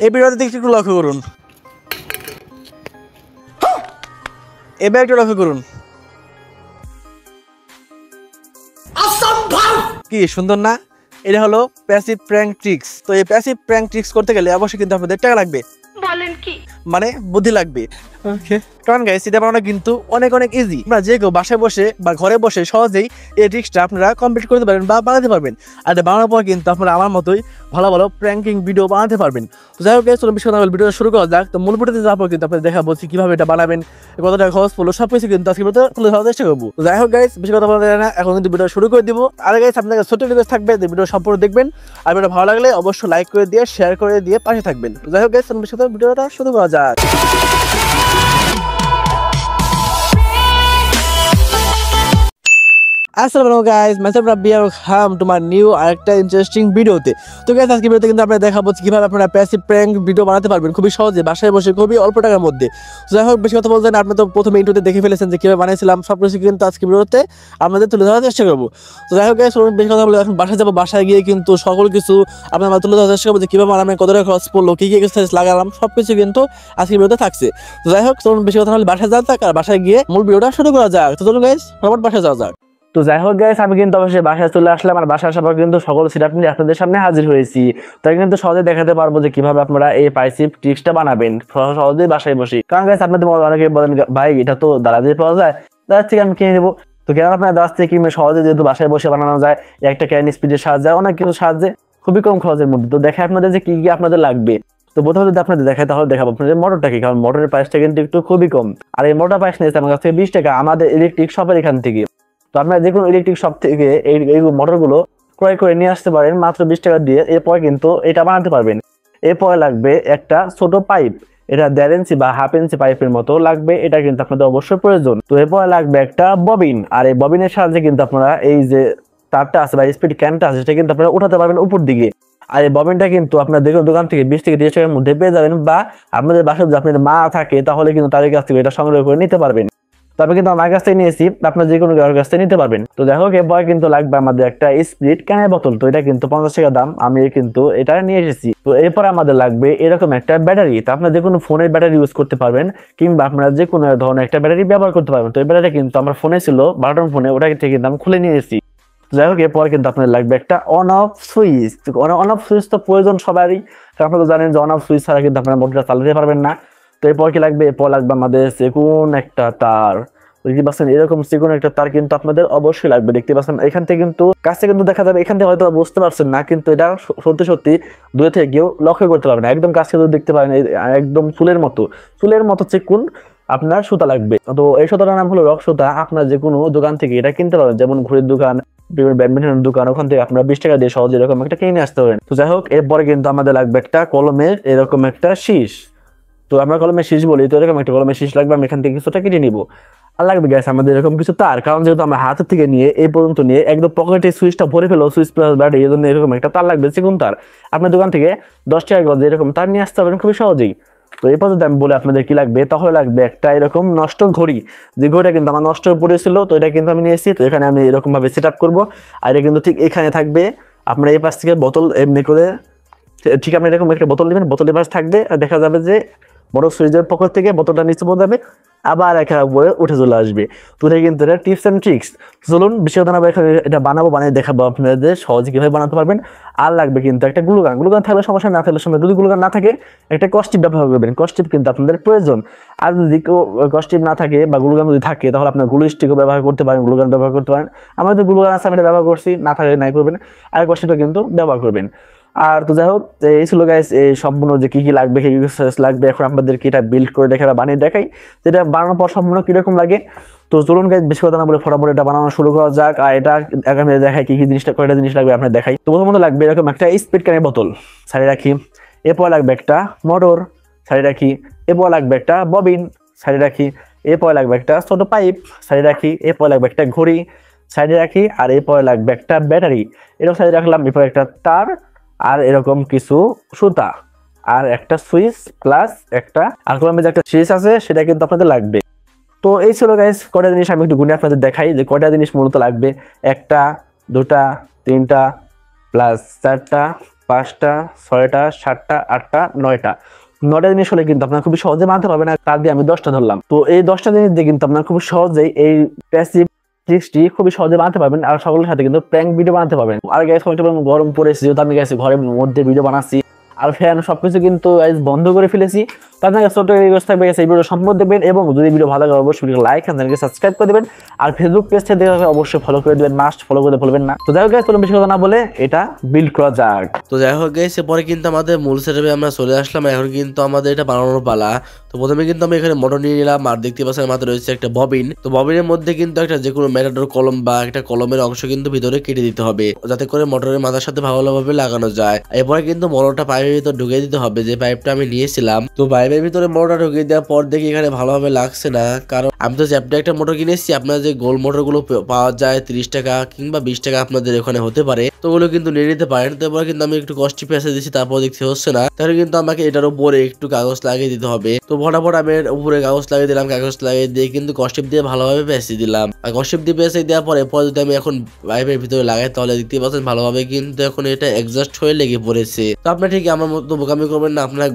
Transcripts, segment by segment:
এই ভিডিওতে একটু লক্ষ্য করুন, এবার একটু লক্ষ্য করুন, কি সুন্দর না? এটা হলো প্যাসিভ প্র্যাঙ্ক ট্রিক্স। তো এই প্যাসিভ প্র্যাঙ্ক ট্রিক্স করতে গেলে অবশ্যই কিন্তু আপনাদের টাকা লাগবে, বলেন কি, মানে বুদ্ধি লাগবে। কারণ গাইস এটা বানানো কিন্তু অনেক অনেক ইজি। আপনারা যে কেউ বাসায় বসে বা ঘরে বসে সহজেই এই ট্রিক্সটা আপনারা কমপ্লিট করতে পারবেন বা বানাতে পারবেন। আর এটা বানানোর পর কিন্তু আপনারা আমার মতোই ভালো ভালো প্র্যাঙ্কিং ভিডিও বানাতে পারবেন। তো যাই হোক গাইস, চলুন বেশি কথা বলে ভিডিওটা শুরু করা যাক। তো মূল ভিডিওতে যাওয়ার পর কিন্তু আপনাদের দেখা বলছি কিভাবে এটা বানাবেন, কত টাকা খরচ পড়লো, সব কিছু কিন্তু আজকে ভিডিওতে তুলে ধরার চেষ্টা করবো। তো যাই হোক গাইস, বেশি কথা বলা যায় না, এখন কিন্তু ভিডিও শুরু করে দিব। আর গাইস আপনাদের ছোট্ট রিকোয়েস্ট থাকবে যে ভিডিও সম্পূর্ণ দেখবেন, আর ভিডিও ভালো লাগলে অবশ্যই লাইক করে দিয়ে শেয়ার করে দিয়ে পাশে থাকবেন। তো যাই হোক গাইস, চলুন বেশি কথা ভিডিওটা শুরু করা যাক। আসসালামু আলাইকুম গাইস, মাইসেলফ রাব্বি আর ওয়েলকাম টু মাই নিউ আরেকটা ইন্টারেস্টিং ভিডিওতে। তো গাইস আজকে ভিডিওতে কিন্তু আপনারা দেখাবো কিভাবে আপনারা প্যাসিভ প্র্যাঙ্ক ভিডিও বানাতে পারবেন খুবই সহজে বাসায় বসে, খুবই অল্প টাকার মধ্যে। যাই হোক বেশি কথা বলছেন, আপনি তো প্রথমে ইন্ট্রোতে দেখে ফেলেছেন যে কিভাবে বানিয়েছিলাম, সব কিছু কিন্তু আজকে ভিডিওতে আপনাদের তুলে ধরার চেষ্টা করবো। তো যাই হোক গাইস, বেশি কথা বলে এখন বাসায় যাবো, বাসায় গিয়ে কিন্তু সকল কিছু আপনারা তুলে ধরার চেষ্টা করবো যে কিভাবে বানাবেন, কত টাকা খরচ পড়লো, কি কি এক্সারসাইজ লাগালাম, সব কিছু কিন্তু আজকে ভিডিওতে থাকছে। তো যাই হোক চলুন বেশি কথা বলে বাসায় যাওয়া যাক, আর বাসায় গিয়ে মূল ভিডিওটা শুরু করা যাক। তো চলুন গাইস ফটাফট বাসায় যাওয়া যাক। তো যাই হোক গাইস, আমি কিন্তু অবশ্যই বাসায় চলে আসলাম, আর বাসায় আসার পর কিন্তু সকল সেটআপ নিয়ে আপনাদের সামনে হাজির হয়েছি। তাই কিন্তু সহজে দেখাতে পারবো যে কিভাবে আপনারা এই প্যাসিভ ট্রিক্সটা বানাবেন সহজেই বাসায় বসে। কারণ গাইস আপনাদের অনেকে বলেন ভাই এটা তো দাঁড়া দিয়ে পাওয়া যায়, দাঁড়া থেকে আমি কিনে নেবো। তো কেন আপনার দাঁড়া থেকে কিনে সহজে যেহেতু বাসায় বসে বানানো যায়, একটা ক্যান স্পিডের সাহায্যে, অনেক কিছু সাহায্যে, খুবই কম খরচের মধ্যে। তো দেখে আপনাদের যে কি কি আপনাদের লাগবে। তো প্রথমে যদি আপনাদের দেখায় তাহলে দেখাবো আপনাদের মোটরটা কি, কারণ মোটরের প্রাইসটা কিন্তু একটু খুবই কম। আর এই মোটর প্রাইস নিয়েছে আমার কাছ থেকে 20 টাকা আমাদের ইলেকট্রিক শপের এখান থেকে। তো আপনারা যে কোনো ইলেকট্রিক শপ থেকে এই মোটরগুলো ক্রয় করে নিয়ে আসতে পারেন মাত্র 20 টাকা দিয়ে। এরপরে কিন্তু এটা বানাতে পারবেন। এরপরে লাগবে একটা ছোট পাইপ, এটা 1.5 ইঞ্চি বা 1/2 ইঞ্চি পাইপের মতো লাগবে, এটা কিন্তু আপনাদের অবশ্যই প্রয়োজন। তো এরপরে লাগবে একটা ববিন, আর এই ববিনের সাহায্যে কিন্তু আপনারা এই যে তারটা আছে বা স্পিড ক্যানটা আছে সেটা কিন্তু আপনারা উঠাতে পারবেন উপর দিকে। আর এই ববিনটা কিন্তু আপনার দেখুন দোকান থেকে 20 থেকে 30 টাকার মধ্যে পেয়ে যাবেন, বা আপনাদের বাসায় যদি আপনাদের মা থাকে তাহলে কিন্তু তাদের কাছ থেকে এটা সংগ্রহ করে নিতে পারবেন। তবে কিন্তু আমার কাছ থেকে নিয়েছি, আপনার যে কোনো কারোর কাছ থেকে নিতে পারবেন। তো দেখো এরপর কিন্তু লাগবে আমাদের একটা স্প্রিট ক্যানের বোতল। তো এটা কিন্তু 50 টাকা দাম, আমি কিন্তু এটা নিয়ে এসেছি। তো এরপর আমাদের লাগবে এরকম একটা ব্যাটারি। তো আপনার যে কোনো ফোনের ব্যাটারি ইউজ করতে পারবেন, কিংবা আপনারা যে কোনো ধরনের একটা ব্যাটারি ব্যবহার করতে পারবেন। তো এই ব্যাটারি কিন্তু আমার ফোনে ছিল, বাটন ফোনে, ওটা থেকে কিন্তু আমি খুলে নিয়ে এসেছি। যাই হোক এরপর কিন্তু আপনাদের লাগবে একটা on off switch. On off switch তো প্রয়োজন সবারই, আপনারা তো জানেন যে অন অফ সুইচ ছাড়া কিন্তু আপনারা মোটরটা চালাতে পারবেন না। তো এরপর কি লাগবে, এরপর লাগবে আমাদের চিকন একটা তার। দেখতে পাচ্ছেন এরকম চিকন একটা তার কিন্তু আপনাদের অবশ্যই লাগবে। দেখতে পাচ্ছেন এখান থেকে কিন্তু কাছে কিন্তু দেখা যাবে, এখান থেকে হয়তো বুঝতে পারছেন না, কিন্তু এটা সত্যি সত্যি দূরে থেকে কেউ লক্ষ্য করতে পারবে না। একদম কাছে যদি দেখতে পারেন একদম ফুলের মতো চিকন আপনার সুতা লাগবে। তো এই সুতাটার নাম হলো রক সুতা। আপনার যে কোনো দোকান থেকে এটা কিনতে পারবেন, যেমন ঘড়ির দোকান, ব্যাডমিন্টনের দোকান, ওখান থেকে আপনারা 20 টাকা দিয়ে সহজে এরকম একটা কিনে আসতে পারেন। তো যাই হোক এরপরে কিন্তু আমাদের লাগবে একটা কলমের এরকম একটা শীষ। তো আমরা কলমের শীষ বলি, তো এরকম একটা কলমের শীষ লাগবে, আমি এখান থেকে কিছুটা কেটে নিবো। আর লাগবে গ্যাস আমাদের এরকম কিছু তার, কারণ যেহেতু আমরা হাতের থেকে নিয়ে এই পর্যন্ত নিয়ে একদম পকেটে সুইচটা ভরে ফেলো, সুইচ প্লাস ব্যাটারি, এই জন্য এরকম একটা তার লাগবে, চিকন তার। আপনার দোকান থেকে 10 টাকা গজে এরকম তার নিয়ে আসতে পারবেন খুবই সহজেই। তো এই পর্যন্ত আমি বলে আপনাদের কি লাগবে, তাহলে লাগবে একটা এরকম নষ্ট ঘড়ি। যে ঘড়িটা কিন্তু আমার নষ্ট হয়ে পড়েছিল, তো এটা কিন্তু আমি নিয়েছি। তো এখানে আমি এরকম ভাবে সেট আপ করবো, আর এটা কিন্তু ঠিক এখানে থাকবে। আপনার এই পাশ থেকে বোতল এমনি করে ঠিক আপনি এরকম একটা বোতল নেবেন, বোতলের পাশ থাকবে, আর দেখা যাবে যে বড় সুইচের পকেট থেকে বোতলটা নিচে পড়ে যাবে, আবার একা উপরে উঠে চলে আসবে। তো এটা কিন্তু এটা টিপস অ্যান্ড ট্রিক্স। চলুন বিষয় জানাবো, এখানে এটা বানাবো, বানিয়ে দেখাবো আপনাদের সহজে কিভাবে বানাতে পারবেন। আর লাগবে কিন্তু একটা গ্লুগান থাকলে সমস্যা, না থাকলে সমস্যা। যদি গ্লুগান না থাকে একটা কস্টিপ ব্যবহার করবেন, কস্টিপ কিন্তু আপনাদের প্রয়োজন। আর যদি কস্টিপ না থাকে বা গ্লুগান যদি থাকে তাহলে আপনার গ্লু স্টিকও ব্যবহার করতে পারেন, গ্লুগান ব্যবহার করতে পারেন। আমাদের গ্লুগান আছে, আমি এটা ব্যবহার করছি, না থাকলে নাই করবেন, আর কস্টিপটা কিন্তু ব্যবহার করবেন। আর তো যাই হোক এই ছিল গাইস এই সম্পূর্ণ যে কি কি লাগবে, কি কি লাগবে। এখন আপনাদেরকে এটা বিল্ড করে দেখে বানিয়ে দেখাই, যেটা বানানোর পর সম্পূর্ণ কিরকম লাগে। তো চলুন গাইস বেশি কথা না বলে ফটাফট এটা বানানো শুরু করা যাক। আর এটা আগামী দেখাই কি কি জিনিসটা, কয়টা জিনিস লাগবে আপনার দেখাই। তো প্রথমত লাগবে এরকম একটা স্পিড ক্যানের বোতল, সাইডে রাখি। এরপর লাগবে একটা মোটর, সাইডে রাখি। এরপর লাগবে একটা ববিন, সাইডে রাখি। এরপর লাগবে একটা ছোট পাইপ, সাইডে রাখি। এরপর লাগবে একটা ঘড়ি, সাইডে রাখি। আর এরপর লাগবে একটা ব্যাটারি, এরকম সাইডে রাখলাম। এরপর একটা তার, আর এরকম কিছু সুতা, আর একটা সুইচ প্লাস একটা আর কলমের যে একটা শীষ আছে সেটা কিন্তু আপনাদের লাগবে। তো এই ছিল গাইস কয়টা জিনিস, আমি একটু গুনে আপনাদের দেখাই যে কয়টা জিনিস মূলত লাগবে। 1টা 2টা 3টা প্লাস 4টা 5টা 6টা 7টা 8টা 9টা জিনিস হলে কিন্তু আপনার খুবই সহজে বানাতে পারবেন। আর তার দিয়ে আমি 10টা ধরলাম। তো এই 10টা জিনিস দিয়ে কিন্তু আপনার খুব সহজেই এই প্যাসিভ ট্রিক্সটি খুবই সহজে বানাতে পারবেন আর সকলের সাথে কিন্তু প্র্যাঙ্ক ভিডিও বানাতে পারবেন। আর গাইস গরম পড়েছে, যেহেতু আমি গাইছি ঘরের মধ্যে ভিডিও বানাচ্ছি আর ফ্যান সবকিছু কিন্তু বন্ধ করে ফেলেছি। তাদের ছোট রিকোয়েস্ট থাকবে এই ভিডিও সম্পূর্ণ দেখবেন এবং যদি ভিডিও ভালো লাগে অবশ্যই লাইক আর চ্যানেলকে সাবস্ক্রাইব করে দেবেন। আর ফেসবুক পেজ থেকে দেখে অবশ্যই ফলো করে দেবেন, মাস্ট ফলো করতে ভুলবেন না। তো যাই হোক গাইস, চলুন বেশি কথা না বলে এটা বিল্ড করা যাক। তো যাই হোক গাইস, পরে কিন্তু আমাদের মূল সেটআপে আমরা চলে আসলাম। এখন কিন্তু আমাদের এটা বানানোর পালা। তো প্রথমে কিন্তু আমি এখানে মোটর নিয়ে নিলাম আর দেখতে পাচ্ছেন আমাদের রয়েছে একটা ববিন। তো ববিনের মধ্যে কিন্তু একটা যে কোনো ম্যাটাডোর কলম বা একটা কলমের অংশ কিন্তু ভিতরে কেটে দিতে হবে, যাতে করে মোটরের মাথার সাথে ভালোভাবে লাগানো যায়। এরপরে কিন্তু মোটরটা পাইপের ভিতর ঢুকিয়ে দিতে হবে, যে পাইপটা আমি নিয়েছিলাম। তো পাইপের ভিতরে মোটরটা ঢুকিয়ে দেওয়ার পর দেখি এখানে ভালোভাবে লাগছে না, কারণ আমি তো চ্যাপ্টা একটা মোটর কিনেছি। আপনার যে গোল মোটর গুলো পাওয়া যায় 30 টাকা কিংবা 20 টাকা আপনাদের ওখানে হতে পারে, তো ওগুলো কিন্তু নিয়ে নিতে পারেন। তারপরে কিন্তু আমি একটু কষ্টি পেঁচে দিচ্ছি, তারপর দেখতে হচ্ছে না, তাহলে কিন্তু আমাকে এটার উপরে একটু কাগজ লাগিয়ে দিতে হবে। তো ফটাফট আমি উপরে কাগজ লাগিয়ে দিলাম, কাগজ লাগিয়ে দিয়ে কিন্তু কষ্টিপ দিয়ে ভালোভাবে পেঁচে দিলাম। আর কষ্টিপ দিয়ে পেঁচে দেওয়ার পরে যদি আমি এখন পাইপের ভিতরে লাগাই তাহলে দেখতে পাচ্ছেন ভালোভাবে কিন্তু এখন এটা এক্সস্ট হয়ে লেগে পড়েছে। তো আপনার ঠিক আমার মতো বোকামি করবেন না, আপনার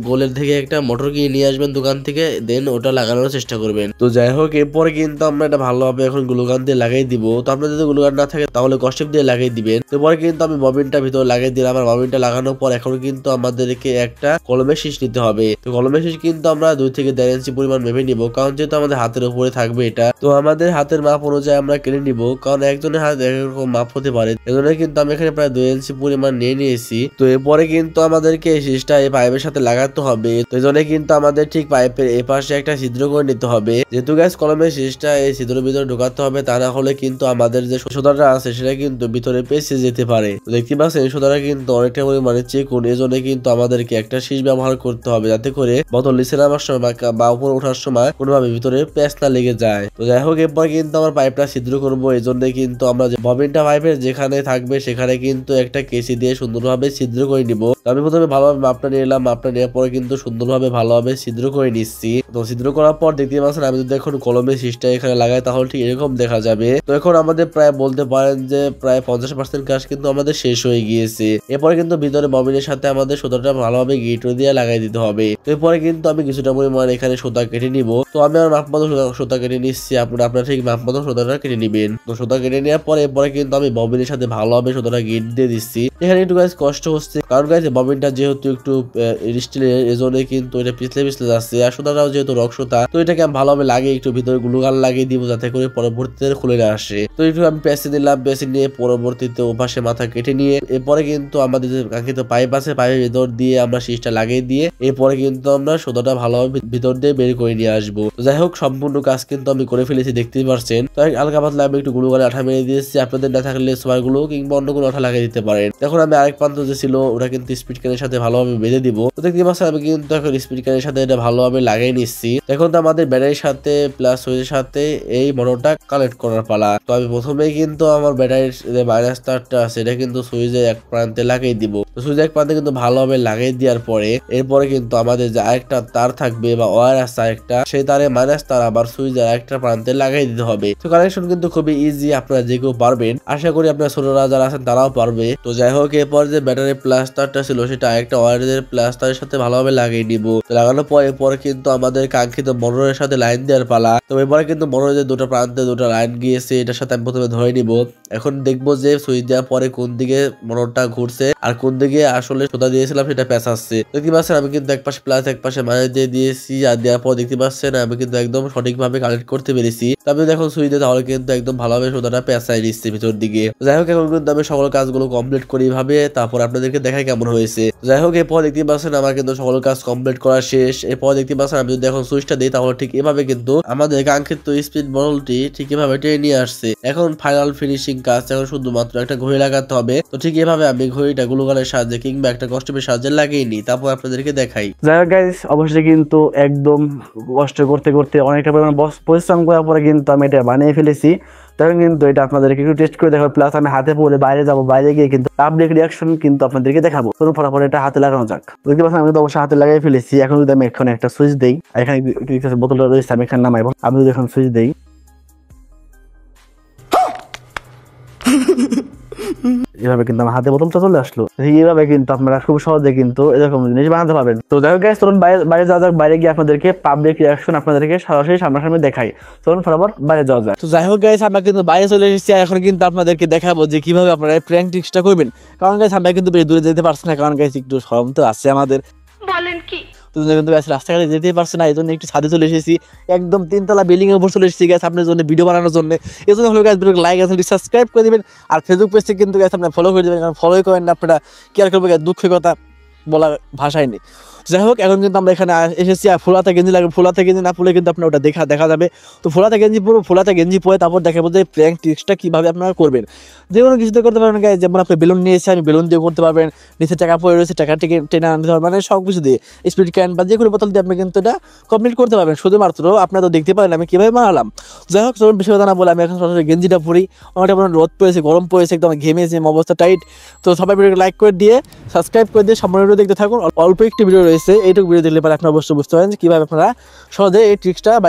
গোলের থেকে একটা মোটর কিনে নিয়ে আসবেন দোকান থেকে, দেন ওটা লাগানোর চেষ্টা করবেন। তো যাই হোক, এরপরে কিন্তু আমরা এটা ভালোভাবে এখন গ্লুগান দিয়ে লাগিয়ে দিব। তো আপনার যদি গ্লুগান না থাকে তাহলে কষ্টিপ দিয়ে লাগিয়ে দিবেন। তো পরে কিন্তু আমি ববিনটা ভিতরে লাগিয়ে দিলাম। আর ববিনটা লাগানোর পর এখন কিন্তু আমাদেরকে একটা কলমের শীষ নিতে হবে। তো কলমের শীষ কিন্তু আমরা 2 থেকে 1.5 ইঞ্চি পরিমাণ মেপে নিব, কারণ যেহেতু আমাদের হাতের উপরে থাকবে এটা। তো আমাদের হাতের মাপ অনুযায়ী আমরা কেটে নিব, কারণ একজনের হাত এরকম মাপ হতে পারে। এজন্য কিন্তু আমি এখানে প্রায় 2 ইঞ্চি পরিমাণ নিয়ে নিয়েছি। তো এরপরে কিন্তু আমাদেরকে এই শীষটা এই পাইপের সাথে লাগাতে হবে। তো এজন্য কিন্তু আমাদের ঠিক পাইপের এই পাশে একটা ছিদ্র করে নিতে হবে, যেহেতু গ্যাস কলমের শীষটা এই ছিদ্রের ভিতরে ঢোকাতে হবে, তা না হলে কিন্তু আমাদের যে সোদাটা আছে সেটা কিন্তু ভিতরে পেঁচে যেতে পারে। তো দেখতে পাচ্ছেন এই সোদাটা কিন্তু অনেকটা পরিমাণে চিকন, এজন্য কিন্তু আমাদেরকে একটা শীষ ব্যবহার করতে হবে, যাতে করে বোতল নিচে নামার সময় বা উপরে ওঠার সময় কোনোভাবে ভিতরে পেঁচ না লেগে যায়। তো যাই হোক, এরপর কিন্তু আমার পাইপটা ছিদ্র করবো। এই জন্য কিন্তু আমরা যে ববিনটা পাইপের যেখানে থাকবে সেখানে কিন্তু একটা কেসি দিয়ে সুন্দরভাবে ছিদ্র করে নিব। আমি প্রথমে ভালোভাবে মাপটা নিয়ে এলাম, মাপটা নেওয়ার পরে কিন্তু সুন্দরভাবে ভালোভাবে ছিদ্র করে নিচ্ছি। তো ছিদ্র করার পর দেখতে পাচ্ছেন আমি যদি এখন কলমের শীষটা এখানে লাগাই তাহলে ঠিক এরকম দেখা যাবে। তো এখন আমাদের প্রায় বলতে পারেন যে প্রায় 50% কাজ কিন্তু আমাদের শেষ হয়ে গিয়েছে। এরপরে কিন্তু ভিতরে ববিনের সাথে আমাদের সুতাটা ভালোভাবে গিটো দিয়ে লাগাই দিতে হবে। তো এরপরে কিন্তু আমি কিছুটা পরিমাণ এখানে সুতা কেটে নিব। তো আমি আমার মাপ মতো সুতা কেটে নিচ্ছি, আপনারা ঠিক মাপ মতো সুতাটা কেটে নিবেন। তো সুতা কেটে নেওয়ার পরে এরপরে কিন্তু আমি ববিনের সাথে ভালোভাবে সুতাটা গিট দিয়ে দিচ্ছি। এখানে একটু গাইস কষ্ট হচ্ছে, কারণ গাইস ববিনটা যেহেতু একটু স্টিলের, এজন্য কিন্তু এটা পিছলে যাচ্ছে। আর সুতাটাও যেহেতু রক সুতা, তো এটাকে আমি ভালোভাবে লাগিয়ে একটু ভিতরে গ্লুগান লাগিয়ে দিব, যাতে করে পরবর্তীতে খুলে না আসে। তো একটু আমি পেঁচে দিলাম, পেঁচে নিয়ে পরবর্তীতে ওপাশে মাথা কেটে নিয়ে এরপরে কিন্তু আমাদের যে কাঙ্ক্ষিত পাইপ আছে পাইপের ভিতর দিয়ে আমরা শীষটা লাগিয়ে দিয়ে এরপরে কিন্তু আমরা সুতাটা ভালোভাবে ভিতর দিয়ে বের করে নিয়ে আসবো। তো যাই হোক, সম্পূর্ণ কাজ কিন্তু আমি করে ফেলেছি, দেখতেই পারছেন। তো হালকা পাতলা আমি একটু গ্লুগানে আঠা মেরে দিয়েছি, আপনাদের না থাকলে সবার গুলো কিংবা অন্য কোনো আঠা লাগিয়ে দিতে পারেন। এখন আমি আরেক প্রান্ত যে ছিল ওটা কিন্তু স্পিড ক্যানের সাথে ভালোভাবে বেঁধে দিব। তো দেখতে পাচ্ছেন আমি কিন্তু এখন স্পিড ক্যানের সাথে এটা ভালোভাবে লাগিয়ে নিচ্ছি। এখন তো আমাদের ব্যাটারির সাথে প্লাস সুইচের সাথে এই মোটরটা কানেক্ট করার পালা। তো আমি প্রথমেই কিন্তু আমার ব্যাটারির যে মাইনাস তারটা আছে এটা কিন্তু সুইচের এক প্রান্তে লাগিয়ে দিব। তো সুইচের এক প্রান্তে কিন্তু ভালোভাবে লাগিয়ে দেওয়ার পরে এরপরে কিন্তু আমাদের যে আরেকটা তার থাকবে বা ওয়্যার আছে আরেকটা, সেই তারে মাইনাস তার আবার সুইচের আরেকটা প্রান্তে লাগিয়ে দিতে হবে। তো কানেকশন কিন্তু খুবই ইজি, আপনারা যে কেউ পারবেন। আশা করি আপনার ছোটরা যারা আছেন তারাও পারবে। তো যাই হোক, এরপর যে ব্যাটারির প্লাস তারটা ছিল সেটা আরেকটা ওয়্যারের প্লাস তারের সাথে ভালোভাবে লাগিয়ে নিব। লাগানোর পরে কিন্তু আমাদের কাঙ্ক্ষিত মোটরের সাথে লাইন দেওয়ার পালা। তো এবারে কিন্তু মোটরের যে দুটো প্রান্তে দুটো লাইন গিয়েছে এটার সাথে আমি প্রথমে ধরে নিব। এখন দেখবো যে সুইচ দেওয়ার পরে কোন দিকে মোটরটা ঘুরছে আর কোন দিকে আসলে সুতা দিয়েছিলাম সেটা পেঁচাচ্ছে। দেখতে পাচ্ছেন আমি কিন্তু এক পাশে প্লাস এক পাশে মাইনাস দিয়ে দিয়েছি, আর দেওয়ার পর দেখতে পাচ্ছেন আমি কিন্তু একদম সঠিকভাবে কানেক্ট করতে পেরেছি। তবে দেখুন সুইচ দিয়ে তাহলে কিন্তু একদম ভালোভাবে সুতাটা পেঁচাই দিচ্ছে ভিতর দিকে। যাই হোক, এখন কিন্তু আমি সকল কাজগুলো কমপ্লিট করি ভাবে, তারপর আপনাদেরকে দেখাই কেমন হয়েছে। যাই হোক, এরপর দেখতে পাচ্ছেন আমার কিন্তু সকল কাজ কমপ্লিট করা শেষ। এরপর দেখতে পাচ্ছেন আমি যদি এখন সুইচটা দিই তাহলে ঠিক এভাবে কিন্তু আমাদের কাঙ্ক্ষিত স্পিড বলটি ঠিক এভাবে টেনে নিয়ে আসছে। এখন ফাইনাল ফিনিশিং কাজ, এখন শুধুমাত্র একটা ঘড়ি লাগাতে হবে। তো ঠিক এভাবে আমি ঘড়িটা গ্লুগানের সাহায্যে কিংবা একটা কস্টিউমের সাহায্যে লাগিয়ে নিই, তারপর আপনাদেরকে দেখাই। যাই হোক গাইস, অবশ্যই কিন্তু একদম কষ্ট করতে করতে অনেকটা পরিমাণ পরিশ্রম করার পরে কিন্তু আমি এটা বানিয়ে ফেলেছি। তখন কিন্তু এটা আপনাদেরকে একটু টেস্ট করে দেখাবো, প্লাস আমি হাতে পরে বাইরে যাবো, বাইরে গিয়ে কিন্তু পাবলিক রিয়াকশন কিন্তু আপনাদেরকে দেখাবো। তখন ফটাফট এটা হাতে লাগানো যাক। দেখতে পাচ্ছেন আমি তো অবশ্যই হাতে লাগিয়ে ফেলেছি। এখন যদি আমি এখানে একটা সুইচ দেই, এখানে বোতলটা রয়েছে, আমি এখানে নামাইবো। আমি যদি এখন সুইচ দেই এভাবে কিন্তু আমার হাতে বোতলটা চলে আসলো। এইভাবে কিন্তু আপনারা খুব সহজে কিন্তু এরকম জিনিস বানাতে পারবেন। তো যাই হোক গাইস, চলুন বাইরে যাওয়া যাক। বাইরে গিয়ে আপনাদেরকে পাবলিক রিঅ্যাকশন আপনাদেরকে সরাসরি সামনাসামনি দেখাই। চলুন ফটাফট বাইরে যাওয়া যাক। তো যাই হোক গাইস, আমরা কিন্তু বাইরে চলে এসেছি। এখন কিন্তু আপনাদেরকে দেখাবো যে কিভাবে আপনারা প্র্যাঙ্ক ট্রিক্সটা করবেন। কারণ গাইস আমরা কিন্তু বেশি দূরে যেতে পারছি না, কারণ গাইস একটু শরম তো আছে আমাদের। বলেন কি, তো কিন্তু গাইস রাস্তাঘাটে যেতে পারছে না, এই জন্য একটু ছাদে চলে এসেছি। একদম 3 তলা বিল্ডিং এর উপর চলে এসেছি গাইস আপনাদের জন্য ভিডিও বানানোর জন্য। এই জন্য হলো গাইস ভিডিওকে লাইক আর সাবস্ক্রাইব করে দিবেন। আর ফেসবুক পেজে কিন্তু গাইস আপনারা ফলো করে দিবেন, কারণ ফলোই করেন না আপনারা, কি আর করবো গাইস, দুঃখের কথা বলার ভাষাই নেই। যাই হোক, এখন কিন্তু আমরা এখানে এসেছি। আর ফুলাতে গেঞ্জি লাগবে, ফুলাতে গেঞ্জি না পরে কিন্তু আপনার ওটা দেখা যাবে। তো ফুলাতে গেঞ্জি পুরো ফুলাতে গেঞ্জি পরে তারপর দেখাবো যে প্র্যাঙ্ক ট্রিক্সটা কীভাবে আপনারা করবেন। যে কোনো কিছুতে করতে পারবেন গাইস, যেমন আপনি বেলুন নিয়েছে, আমি বেলুন দিয়ে করতে পারবেন। নিচে টাকা পড়ে রয়েছে, টাকা টেনে আনতে পারবেন, মানে সব কিছু দিয়ে স্পিড ক্যান বা যে কোনো বোতল দিয়ে আপনি কিন্তু এটা কমপ্লিট করতে পারবেন। শুধুমাত্র আপনারা তো দেখতে পারেন আমি কীভাবে বানালাম। যাই হোক, চলুন বেশি কথা না বলে আমি এখন সরাসরি গেঞ্জিটা পরি। অনেকটা আপনার রোদ পড়েছে, গরম পড়েছে, একদম ঘেমেছে, অবস্থা টাইট। তো সবাই ভিডিওকে লাইক করে দিয়ে সাবস্ক্রাইব করে দিয়ে সম্পূর্ণ ভিডিও দেখতে থাকুন। অল্প একটি ভিডিও রয়েছে, এইটুকু ভিডিও দেখলে পরে আপনারা অবশ্যই বুঝতে পারেন যে কীভাবে আপনারা সহজে এই ট্রিক্সটা বা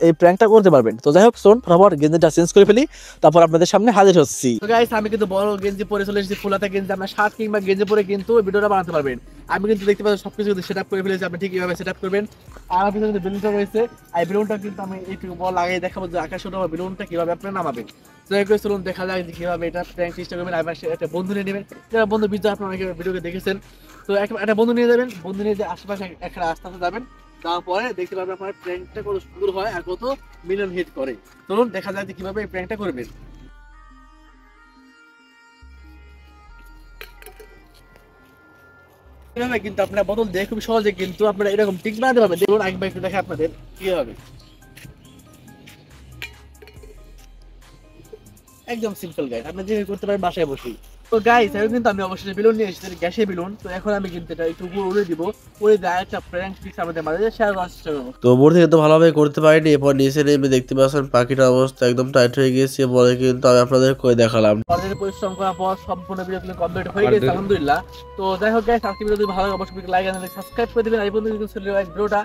এই প্র্যাঙ্কটা করতে পারবেন। তো যাই হোক, শোন ফটাফট গেঞ্জিটা চেঞ্জ করে ফেলি, তারপর আপনাদের সামনে হাজির হচ্ছি। তো গাইস, আমি কিন্তু বড় গেঞ্জি পরে চলে এসেছি, ফুলাতা গেঞ্জি। আপনার শার্ট কিংবা গেঞ্জি পরে কিন্তু ভিডিওটা বানাতে পারবেন। আমি কিন্তু দেখতে পাচ্ছি সবকিছু কিন্তু সেট আপ করে ফেলেছি, আপনি ঠিক এইভাবে সেট আপ করবেন। আর আমার পিছনে বেলুনটা রয়েছে, আর বেলুনটা কিন্তু আমি এইটুকু বল লাগিয়ে দেখাবো যে আকাশে ওঠা বেলুনটা কীভাবে আপনারা নামাবেন। তো একটু চলুন দেখা যাক যে কীভাবে এটা প্র্যাঙ্ক চেষ্টা করবেন। আর একটা বন্ধু নিয়ে নেবেন, যারা বন্ধু বিদ্যা আপনারা অনেকে ভিডিওকে দেখেছেন। তো একটা বন্ধু নিয়ে যাবেন, বন্ধু নিয়ে যে আশেপাশে একটা রাস্তা যাবেন, যাওয়ার পরে দেখতে পারবেন আপনার প্র্যাঙ্কটা কত সুন্দর হয় আর কত মিলিয়ন হিট করে। চলুন দেখা যাক যে কিভাবে এই প্র্যাঙ্কটা করবেন। এভাবে কিন্তু আপনারা বোতল দিয়ে খুব সহজে কিন্তু আপনারা এরকম টিক বানাতে পারবেন। দেখুন একবার একটু দেখে আপনাদের কি হবে। একদম সিম্পল গাইস, আপনি যেভাবে করতে পারেন বাসায় বসেই। তো গাইস, এখন কিন্তু আমি অবশ্যই বেলুন নিয়ে এসেছি, গ্যাসের বেলুন। তো এখন আমি কিন্তু এটা একটু উপরে উড়ে দিব, উড়ে দিয়ে একটা প্র্যাঙ্ক ট্রিক্স আমাদের মাঝে শেয়ার করার চেষ্টা করবো। তো উপর থেকে তো ভালোভাবে করতে পারিনি, এরপর নিচে নেমে দেখতে পাচ্ছেন পাখিটার অবস্থা একদম টাইট হয়ে গেছে বলে কিন্তু আমি আপনাদের করে দেখালাম। অলরেডি পরিশ্রম করার পর সম্পূর্ণ ভিডিও কমপ্লিট হয়ে গেছে আলহামদুলিল্লাহ। তো যাই হোক গাইস, আজকে ভিডিও যদি ভালো লাগে অবশ্যই লাইক আর সাবস্ক্রাইব করে দিবেন। আর এই পর্যন্ত ভিডিওটা